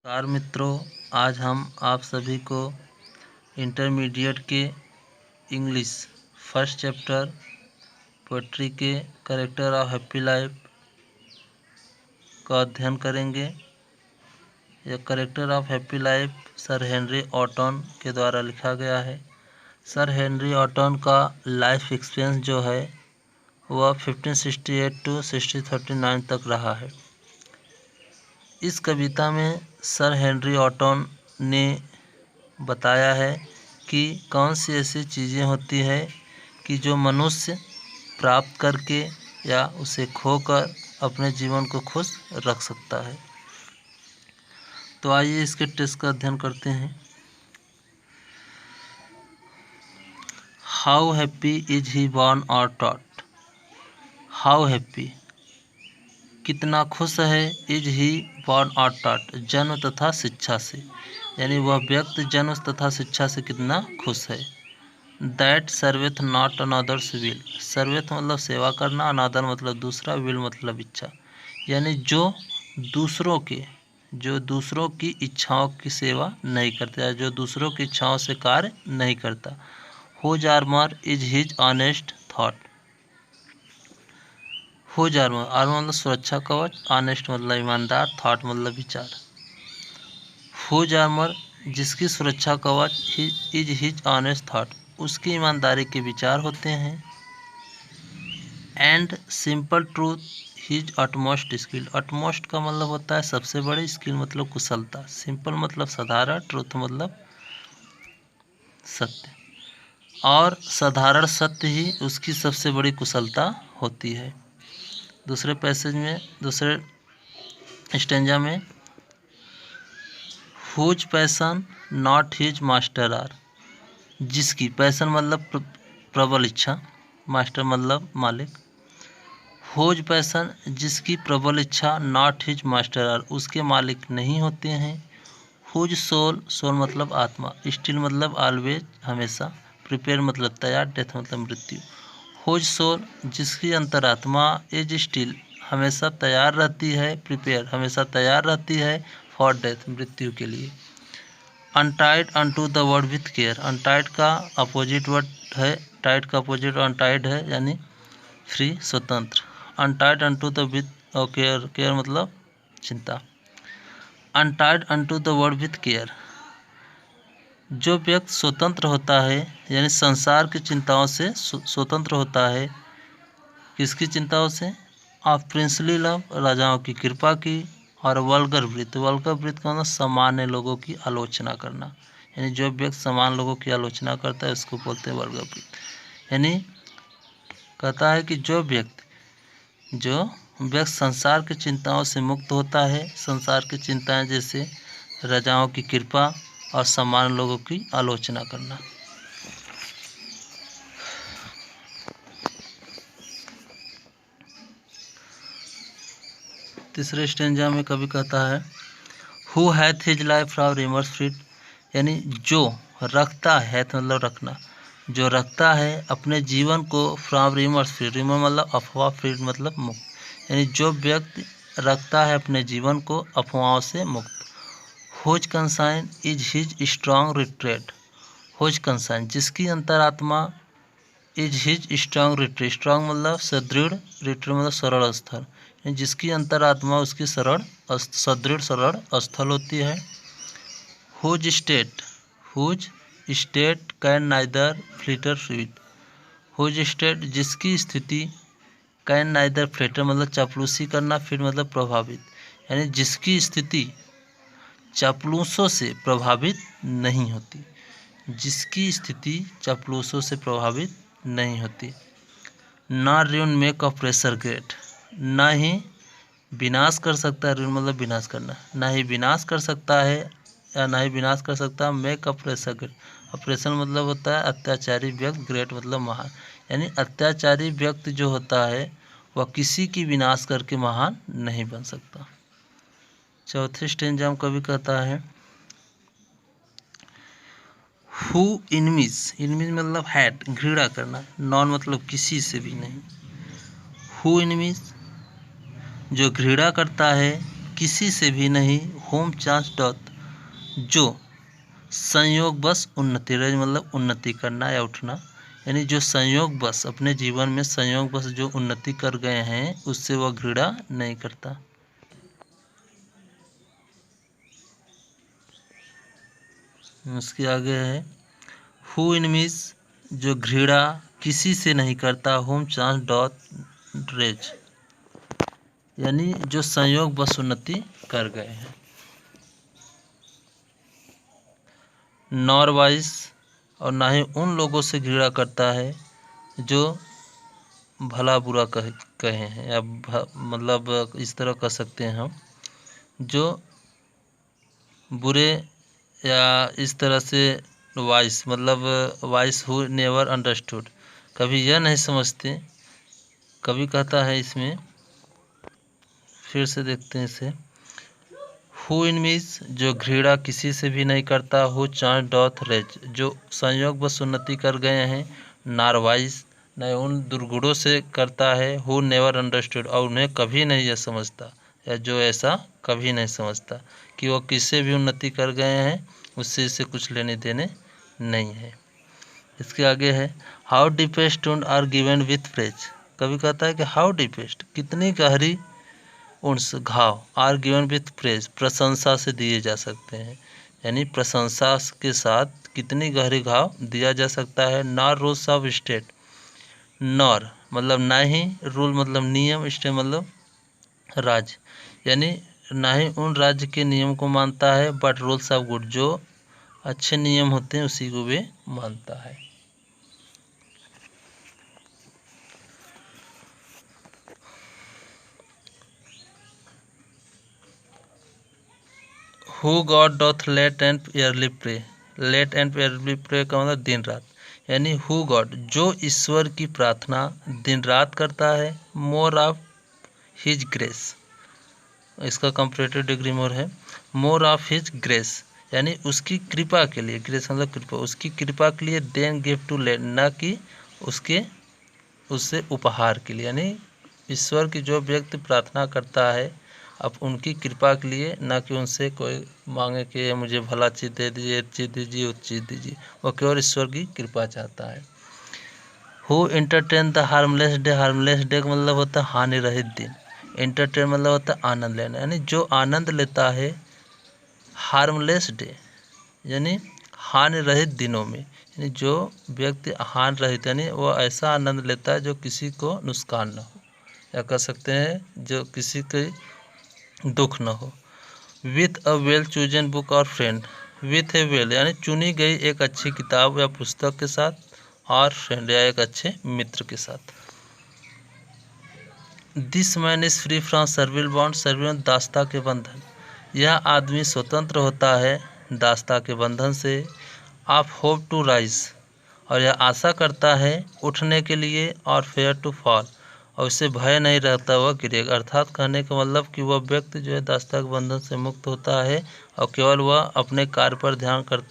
नमस्कार मित्रों, आज हम आप सभी को इंटरमीडिएट के इंग्लिश फर्स्ट चैप्टर पोएट्री के कैरेक्टर ऑफ हैप्पी लाइफ का अध्ययन करेंगे। यह character of happy life sir Henry Orton के द्वारा लिखा गया है। सर हेनरी ऑटन का लाइफ एक्सपीरियंस जो है वह 1568 टू 1639 तक रहा है। इस कविता में सर हेनरी ऑटन ने बताया है कि कौन सी ऐसी चीज़ें होती है कि जो मनुष्य प्राप्त करके या उसे खोकर अपने जीवन को खुश रख सकता है। तो आइए इसके टेक्स्ट का अध्ययन करते हैं। How happy is he born और टॉट। हाउ हैप्पी कितना खुश है, इज ही बॉर्न और टॉट जन्म तथा शिक्षा से, यानी वह व्यक्ति जन्म तथा शिक्षा से कितना खुश है। That serveth not another's will. Serveth मतलब सेवा करना, अनदर मतलब दूसरा, विल मतलब इच्छा, यानी जो दूसरों की इच्छाओं की सेवा नहीं करता है, जो दूसरों की इच्छाओं से कार्य नहीं करता। Whose armour is his honest thought. Whose armour, armour मतलब सुरक्षा कवच, ऑनेस्ट मतलब ईमानदार, थॉट मतलब विचार। हुज आर्मर जिसकी सुरक्षा कवच, इज हिज ऑनेस्ट थॉट उसकी ईमानदारी के विचार होते हैं। And simple truth his utmost skill. Utmost का मतलब होता है सबसे बड़ी, स्किल मतलब कुशलता। सिंपल मतलब साधारण, ट्रूथ मतलब सत्य, और साधारण सत्य ही उसकी सबसे बड़ी कुशलता होती है। दूसरे पैसेज में, दूसरे स्टेंजा में, whose passion not his master are. जिसकी, पैसन मतलब प्रबल इच्छा, मास्टर मतलब मालिक। हुज पैसन जिसकी प्रबल इच्छा, नॉट हिज मास्टर आर उसके मालिक नहीं होते हैं। हुज सोल, सोल मतलब आत्मा, स्टिल मतलब ऑलवेज हमेशा, प्रिपेयर मतलब तैयार, डेथ मतलब मृत्यु। हुज सोल जिसकी अंतरात्मा, इज स्टिल हमेशा तैयार रहती है, प्रिपेयर हमेशा तैयार रहती है, फॉर डेथ मृत्यु के लिए। Untied unto the word with care. Untied का अपोजिट वर्ड है, टाइड का अपोजिट अनटाइड है, यानी फ्री, स्वतंत्र। Untied unto the with care, care मतलब चिंता। Untied unto the word with care, जो व्यक्ति स्वतंत्र होता है, यानी संसार की चिंताओं से स्वतंत्र होता है। किसकी चिंताओं से? ऑफ प्रिंसली लव, राजाओं की कृपा की, और वल्गर वृत्त, वल्गर वृत्त का मतलब सामान्य लोगों की आलोचना करना, यानी जो व्यक्ति सामान्य लोगों की आलोचना करता है उसको बोलते हैं वल्गर वृत्त। यानी कहता है कि जो व्यक्ति संसार की चिंताओं से मुक्त होता है, संसार की चिंताएं जैसे राजाओं की कृपा और सामान्य लोगों की आलोचना करना। तीसरे स्टेंजा में कवि कहता है, who hath his life from rumours freed, यानी जो रखता है, मतलब रखना, जो रखता है अपने जीवन को फ्रॉम रिमर्स फ्रीड, रिमर मतलब अफवाह, फ्रीड मतलब मुक्त, यानी जो व्यक्ति रखता है अपने जीवन को अफवाहों से मुक्त। Whose conscience is his strong retreat. Whose conscience जिसकी अंतरात्मा, is his strong retreat, strong मतलब सुदृढ़, रिट्रेट मतलब सरल स्थल, जिसकी अंतरात्मा उसकी सुदृढ़ सरल स्थल होती है। Whose state can neither flitter sweet. Whose state जिसकी स्थिति, कैन नाइदर फ्लिटर मतलब चापलूसी करना, फिर मतलब प्रभावित, यानी जिसकी स्थिति चापलूसों से प्रभावित नहीं होती, जिसकी स्थिति चापलूसों से प्रभावित नहीं होती। ना ruin make of pressure great, ना ही विनाश कर सकता है, र्यून मतलब विनाश करना, ना ही विनाश कर सकता है या ना ही विनाश कर सकता make of pressure great. Operation मतलब होता है अत्याचारी व्यक्ति, ग्रेट मतलब महान, यानी अत्याचारी व्यक्ति जो होता है वह किसी की विनाश करके महान नहीं बन सकता। चौथे स्टेंजा में कवि कहता है, हु इनमीज, इनमीज मतलब हैट घृणा करना, नॉन मतलब किसी से भी नहीं। हु इनमीज जो घृणा करता है किसी से भी नहीं, होम चांस डॉथ जो संयोगवश उन्नति, रज मतलब उन्नति करना या उठना, यानी जो संयोगवश अपने जीवन में संयोगवश जो उन्नति कर गए हैं उससे वह घृणा नहीं करता। उसके आगे है हु इनमीज जो घृणा किसी से नहीं करता, होम चांस डॉथ रेज यानी जो संयोगवश उन्नति कर गए हैं। नॉर वाइस और ना ही उन लोगों से घृणा करता है जो भला बुरा कहे हैं, या मतलब इस तरह कह सकते हैं हम, जो बुरे या इस तरह से वाइस मतलब वाइस हु नेवर अंडरस्टूड कभी यह नहीं समझते। कभी कहता है इसमें, फिर से देखते हैं इसे, हु इनमीज जो घृणा किसी से भी नहीं करता, हु चांस डॉथ रेज जो संयोग बस उन्नति कर गए हैं, नारवाइज न उन दुर्गुणों से करता है, हु नेवर अंडरस्टूड और उन्हें कभी नहीं यह समझता, या जो ऐसा कभी नहीं समझता कि वो किससे भी उन्नति कर गए हैं उससे इसे कुछ लेने देने नहीं है। इसके आगे है how deepest wound are given with praise. कभी कहता है कि हाउ डीपेस्ट कितनी गहरी उन्स घाव आर गिवन विथ प्रेज प्रशंसा से दिए जा सकते हैं, यानी प्रशंसा के साथ कितनी गहरी घाव दिया जा सकता है। Nor rules of state, nor मतलब ना ही, रूल मतलब नियम, स्टेट मतलब राज्य, यानी ना ही उन राज्य के नियम को मानता है, बट रूल्स ऑफ गुड जो अच्छे नियम होते हैं उसी को भी मानता है। Who God doth late and early pray, late and early pray का मतलब दिन रात, यानी हु गॉड जो ईश्वर की प्रार्थना दिन रात करता है, मोर ऑफ हिज ग्रेस, इसका कंपैरेटिव डिग्री मोर है, मोर ऑफ हिज ग्रेस यानी उसकी कृपा के लिए, ग्रेस मतलब कृपा, उसकी कृपा के लिए, देन गिव टू लेट ना कि उसके उससे उपहार के लिए, यानी ईश्वर की जो व्यक्ति प्रार्थना करता है अब उनकी कृपा के लिए, ना कि उनसे कोई मांगे कि मुझे भला चीज़ दे दीजिए, चीज़ दीजिए, उस चीज़ दीजिए, वो केवल ईश्वर की कृपा चाहता है। Who entertain the harmless day, harmless day का मतलब होता है हानि रहित दिन, एंटरटेन मतलब होता है आनंद लेना, यानी जो आनंद लेता है हार्मलेस डे यानी हानि रहित दिनों में, यानी जो व्यक्ति हानि रहित यानी वो ऐसा आनंद लेता है जो किसी को नुकसान न हो, या कह सकते हैं जो किसी के दुख न हो। With a well chosen book और फ्रेंड, विथ ए वेल यानी चुनी गई एक अच्छी किताब या पुस्तक के साथ, और फ्रेंड या एक अच्छे मित्र के साथ। This man is free from servile bands, servile दासता के बंधन, यह आदमी स्वतंत्र होता है दासता के बंधन से। आप होप टू राइज और यह आशा करता है उठने के लिए, और फेयर टू फॉल और उससे भय नहीं रहता वह गिरेगा, अर्थात कहने का मतलब कि वह व्यक्ति जो है दासता के बंधन से मुक्त होता है और केवल वह अपने कार्य पर ध्यान करता